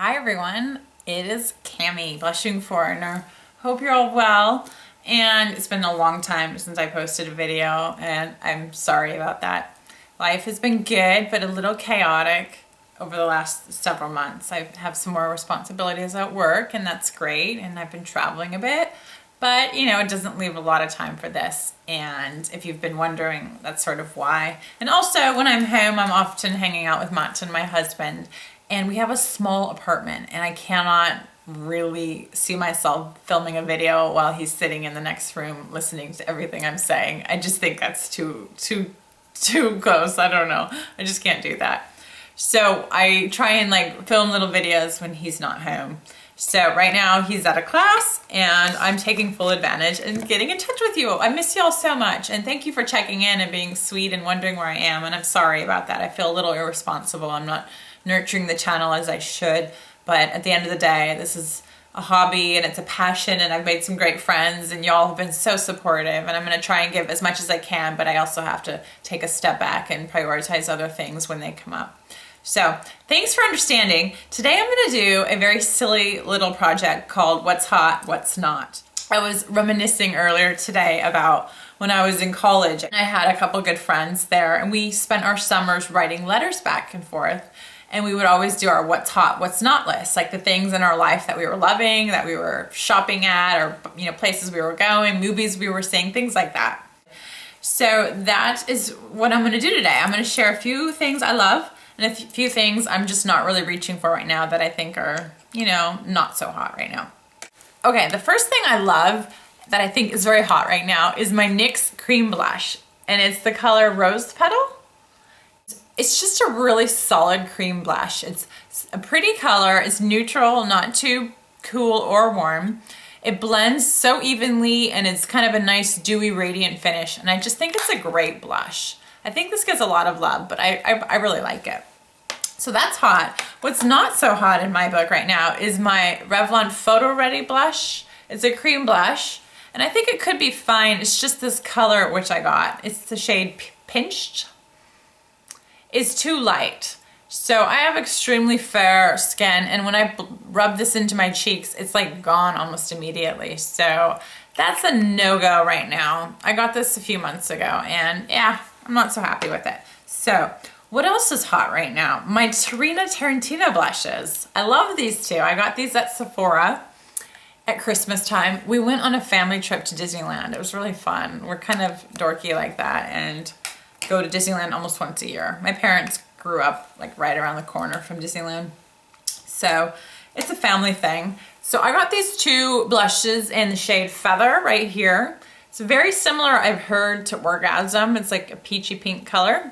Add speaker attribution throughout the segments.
Speaker 1: Hi everyone, it is Cami, Blushing Foreigner. Hope you're all well, and it's been a long time since I posted a video, and I'm sorry about that. Life has been good, but a little chaotic over the last several months. I have some more responsibilities at work, and that's great, and I've been traveling a bit, but you know, it doesn't leave a lot of time for this, and if you've been wondering, that's sort of why. And also, when I'm home, I'm often hanging out with Matt and my husband, and we have a small apartment, and I cannot really see myself filming a video while he's sitting in the next room listening to everything I'm saying. I just think that's too close. I don't know. I just can't do that. So I try and like film little videos when he's not home. So right now he's at a class and I'm taking full advantage and getting in touch with you. I miss y'all so much, and thank you for checking in and being sweet and wondering where I am, and I'm sorry about that. I feel a little irresponsible. I'm not nurturing the channel as I should, but at the end of the day, this is a hobby and it's a passion, and I've made some great friends and y'all have been so supportive, and I'm going to try and give as much as I can, but I also have to take a step back and prioritize other things when they come up. So thanks for understanding. Today I'm going to do a very silly little project called What's Hot, What's Not. I was reminiscing earlier today about when I was in college, and I had a couple good friends there, and we spent our summers writing letters back and forth. And we would always do our what's hot, what's not list, like the things in our life that we were loving, that we were shopping at, or you know, places we were going, movies we were seeing, things like that. So that is what I'm gonna do today. I'm gonna share a few things I love and a few things I'm just not really reaching for right now that I think are, you know, not so hot right now. Okay, the first thing I love that I think is very hot right now is my NYX cream blush, and it's the color Rose Petal. It's just a really solid cream blush. It's a pretty color. It's neutral, not too cool or warm. It blends so evenly, and it's kind of a nice dewy radiant finish, and I just think it's a great blush. I think this gets a lot of love, but I really like it. So that's hot. What's not so hot in my book right now is my Revlon PhotoReady blush. It's a cream blush, and I think it could be fine. It's just this color which I got. It's the shade Pinched. Is too light. So I have extremely fair skin, and when I rub this into my cheeks, it's like gone almost immediately. So that's a no-go right now. I got this a few months ago, and yeah, I'm not so happy with it. So what else is hot right now? My Tarantino blushes. I love these two. I got these at Sephora at Christmas time. We went on a family trip to Disneyland. It was really fun. We're kind of dorky like that, and go to Disneyland almost once a year. My parents grew up like right around the corner from Disneyland. So it's a family thing. So I got these two blushes in the shade Feather right here. It's very similar, I've heard, to Orgasm. It's like a peachy pink color.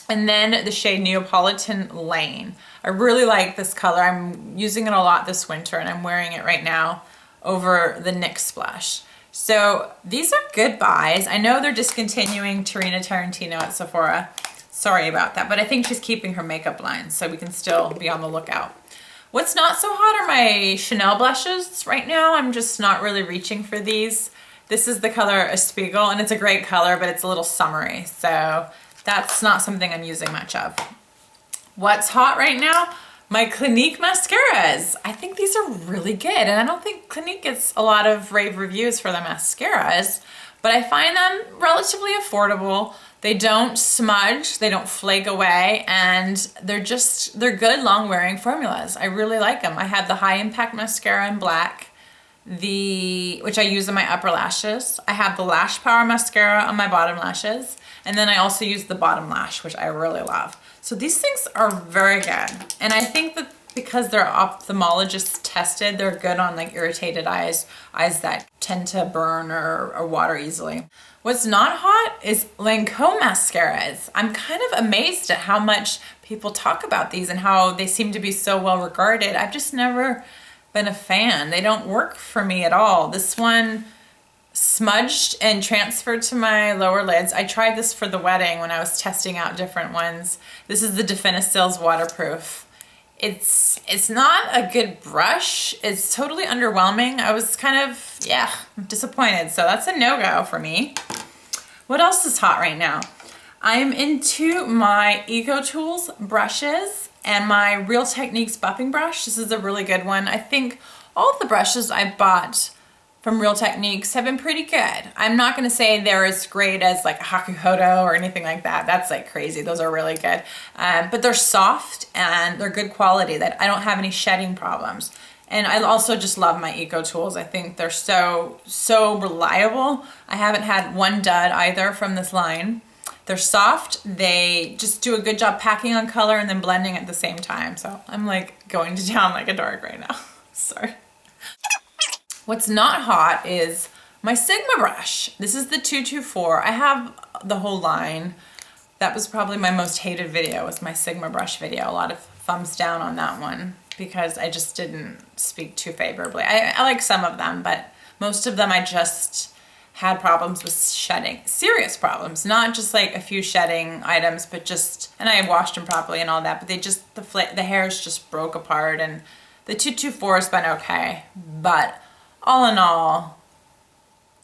Speaker 1: And then the shade Neopolitan Lane. I really like this color. I'm using it a lot this winter, and I'm wearing it right now over the NYX blush. So these are good buys. I know they're discontinuing Tarantino at Sephora. Sorry about that, but I think she's keeping her makeup line, so we can still be on the lookout. What's not so hot are my Chanel blushes right now. I'm just not really reaching for these. This is the color Espiegle, and it's a great color, but it's a little summery, so that's not something I'm using much of. What's hot right now? My Clinique mascaras. I think these are really good, and I don't think Clinique gets a lot of rave reviews for the mascaras, but I find them relatively affordable. They don't smudge, they don't flake away, and they're good long wearing formulas. I really like them. I have the High Impact Mascara in black, which I use on my upper lashes. I have the Lash Power Mascara on my bottom lashes, and then I also use the bottom lash, which I really love. So these things are very good, and I think that because they're ophthalmologist tested, they're good on like irritated eyes that tend to burn or water easily. What's not hot is Lancome mascaras. I'm kind of amazed at how much people talk about these and how they seem to be so well regarded. I've just never been a fan. They don't work for me at all. This one smudged and transferred to my lower lids. I tried this for the wedding when I was testing out different ones. This is the Definicils waterproof. It's not a good brush. It's totally underwhelming. I was kind of, disappointed. So that's a no-go for me. What else is hot right now? I'm into my EcoTools brushes, and my Real Techniques buffing brush. This is a really good one. I think all of the brushes I bought from Real Techniques have been pretty good. I'm not gonna say they're as great as like a Hakuhodo or anything like that. That's like crazy. Those are really good. But they're soft and they're good quality, that I don't have any shedding problems. And I also just love my EcoTools. I think they're so reliable. I haven't had one dud either from this line. They're soft. They just do a good job packing on color and then blending at the same time. So I'm like going to town like a dork right now. Sorry. What's not hot is my Sigma brush. This is the 224. I have the whole line. That was probably my most hated video, was my Sigma brush video. A lot of thumbs down on that one because I just didn't speak too favorably. I like some of them, but most of them I just had problems with shedding. Serious problems, not just like a few shedding items, but just, and I washed them properly and all that, but they just, the hairs just broke apart, and the 224 has been okay, but all in all,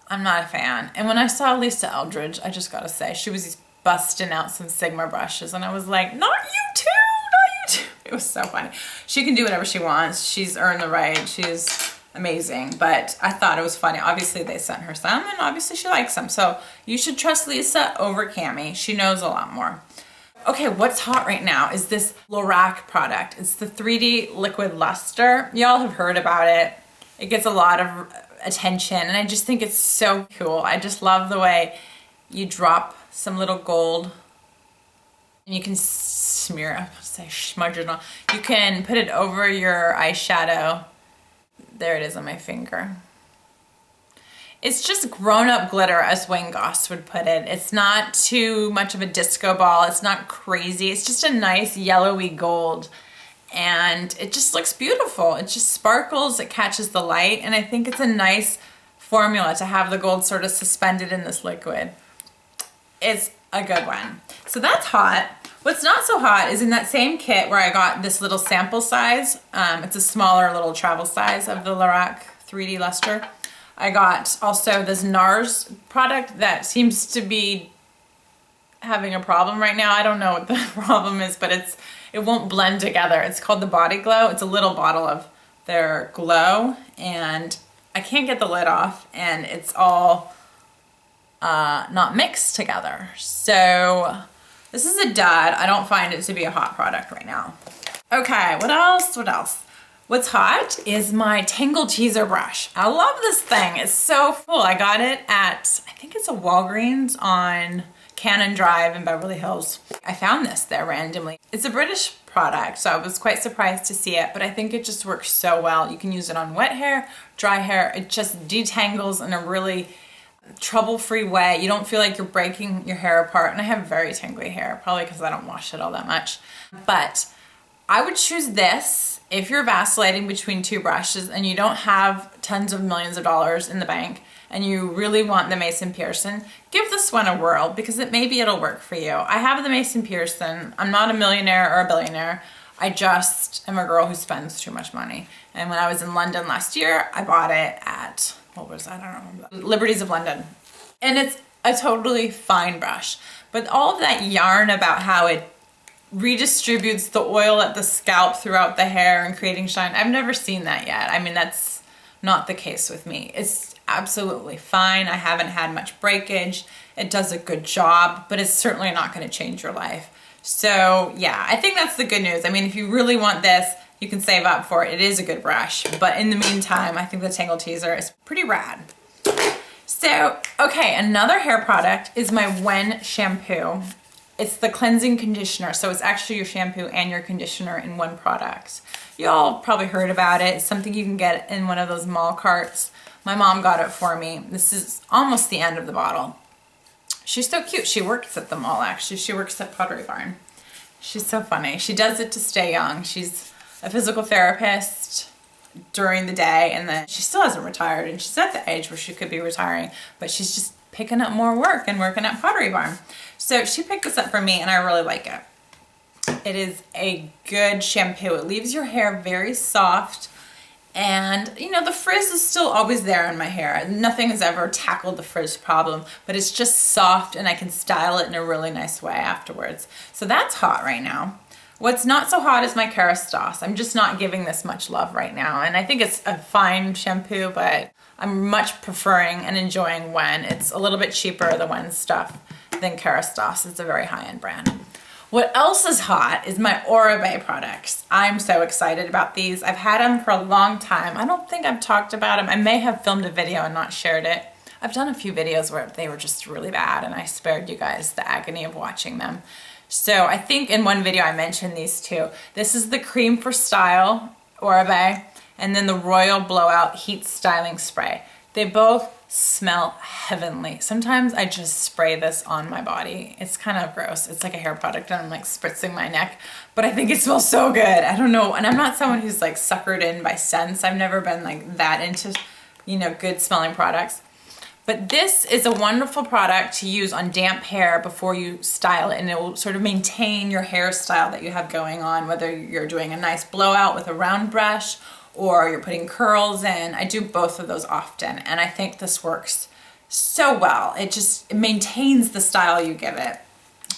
Speaker 1: I'm not a fan. And when I saw Lisa Eldridge, I just gotta say, she was busting out some Sigma brushes, and I was like, not you too, not you too. It was so funny. She can do whatever she wants. She's earned the right. She's amazing, but I thought it was funny. Obviously, they sent her some, and obviously she likes them. So you should trust Lisa over Cami. She knows a lot more. Okay, what's hot right now is this Lorac product. It's the 3D Liquid Lustre. Y'all have heard about it. It gets a lot of attention, and I just think it's so cool. I just love the way you drop some little gold, and you can smear, I was gonna say smudge it on. You can put it over your eyeshadow. There it is on my finger. It's just grown-up glitter, as Wayne Goss would put it. It's not too much of a disco ball. It's not crazy. It's just a nice yellowy gold. And it just looks beautiful. It just sparkles, it catches the light, and I think it's a nice formula to have the gold sort of suspended in this liquid. It's a good one. So that's hot. What's not so hot is in that same kit where I got this little sample size. It's a smaller little travel size of the Lorac 3D Lustre. I got also this NARS product that seems to be having a problem right now. I don't know what the problem is, but it won't blend together. It's called the Body Glow. It's a little bottle of their glow, and I can't get the lid off, and it's all not mixed together. So this is a dud. I don't find it to be a hot product right now. Okay, what else? What's hot is my Tangle teaser brush. I love this thing. It's so cool. I got it at, I think it's a Walgreens on Cannon Drive in Beverly Hills. I found this there randomly. It's a British product, so I was quite surprised to see it, but I think it just works so well. You can use it on wet hair, dry hair. It just detangles in a really trouble-free way. You don't feel like you're breaking your hair apart, and I have very tangly hair, probably because I don't wash it all that much. But I would choose this if you're vacillating between two brushes and you don't have tons of millions of dollars in the bank and you really want the Mason Pearson. Give this one a whirl, because maybe it'll work for you. I have the Mason Pearson. I'm not a millionaire or a billionaire. I just am a girl who spends too much money. And when I was in London last year, I bought it at, what was that? I don't remember. Liberties of London. And it's a totally fine brush. But all of that yarn about how it redistributes the oil at the scalp throughout the hair and creating shine, I've never seen that yet. I mean, that's not the case with me. It's absolutely fine. I haven't had much breakage. It does a good job, but it's certainly not going to change your life. So yeah, I think that's the good news. I mean, if you really want this, you can save up for it. It is a good brush, but in the meantime, I think the Tangle Teaser is pretty rad. So, okay, another hair product is my When shampoo. It's the cleansing conditioner, so it's actually your shampoo and your conditioner in one product. You all probably heard about it. It's something you can get in one of those mall carts. My mom got it for me. This is almost the end of the bottle. She's so cute. She works at the mall, actually. She works at Pottery Barn. She's so funny. She does it to stay young. She's a physical therapist during the day, and then she still hasn't retired, and she's at the age where she could be retiring, but she's just picking up more work and working at Pottery Barn. So she picked this up for me, and I really like it. It is a good shampoo. It leaves your hair very soft, and you know, the frizz is still always there in my hair. Nothing has ever tackled the frizz problem, but it's just soft, and I can style it in a really nice way afterwards. So that's hot right now. What's not so hot is my Kerastase. I'm just not giving this much love right now. And I think it's a fine shampoo, but I'm much preferring and enjoying Wen. It's a little bit cheaper, the Wen stuff, than Kerastase. It's a very high-end brand. What else is hot is my Oribe products. I'm so excited about these. I've had them for a long time. I don't think I've talked about them. I may have filmed a video and not shared it. I've done a few videos where they were just really bad and I spared you guys the agony of watching them. So I think in one video I mentioned these two. This is the Cream for Style Oribe, and then the Royal Blowout Heat Styling Spray. They both smell heavenly. Sometimes I just spray this on my body. It's kind of gross. It's like a hair product and I'm like spritzing my neck, but I think it smells so good. I don't know. And I'm not someone who's like suckered in by scents. I've never been like that into, you know, good smelling products. But this is a wonderful product to use on damp hair before you style it, and it will sort of maintain your hairstyle that you have going on, whether you're doing a nice blowout with a round brush or you're putting curls in. I do both of those often, and I think this works so well. It maintains the style you give it.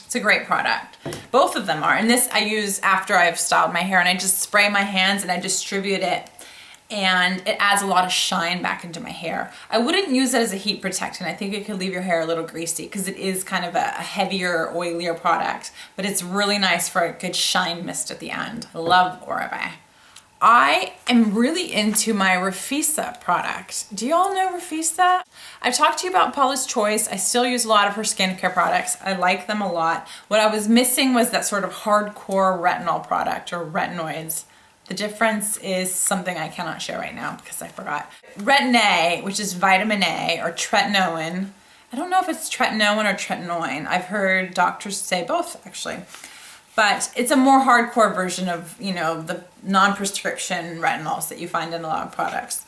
Speaker 1: It's a great product. Both of them are, and this I use after I've styled my hair, and I just spray my hands and I distribute it, and it adds a lot of shine back into my hair. I wouldn't use it as a heat protectant. I think it could leave your hair a little greasy because it is kind of a heavier, oilier product, but it's really nice for a good shine mist at the end. I love Oribe. I am really into my Refisa product. Do you all know Refisa? I've talked to you about Paula's Choice. I still use a lot of her skincare products. I like them a lot. What I was missing was that sort of hardcore retinol product, or retinoids. The difference is something I cannot share right now because I forgot. Retin-A, which is vitamin A, or tretinoin. I don't know if it's tretinoin or tretinoin. I've heard doctors say both, actually. But it's a more hardcore version of, you know, the non-prescription retinols that you find in a lot of products.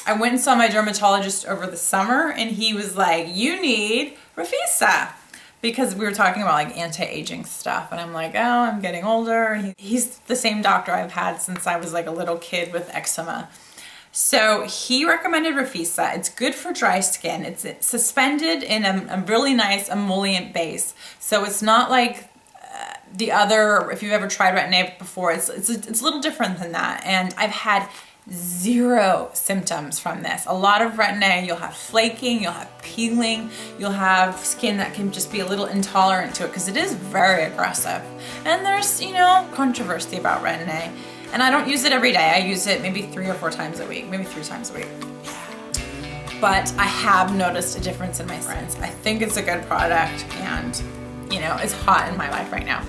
Speaker 1: I went and saw my dermatologist over the summer, and he was like, you need Refisa. Because we were talking about like anti-aging stuff, and I'm like, oh, I'm getting older. And he's the same doctor I've had since I was like a little kid with eczema. So he recommended Refisa. It's good for dry skin. It's suspended in a really nice emollient base. So it's not like the other, if you've ever tried Retin-A before, it's a little different than that. And I've had zero symptoms from this. A lot of Retin-A, you'll have flaking, you'll have peeling, you'll have skin that can just be a little intolerant to it because it is very aggressive. And there's, you know, controversy about Retin-A. And I don't use it every day. I use it maybe 3 or 4 times a week, maybe 3 times a week. But I have noticed a difference in my friends. I think it's a good product, and you know, it's hot in my life right now.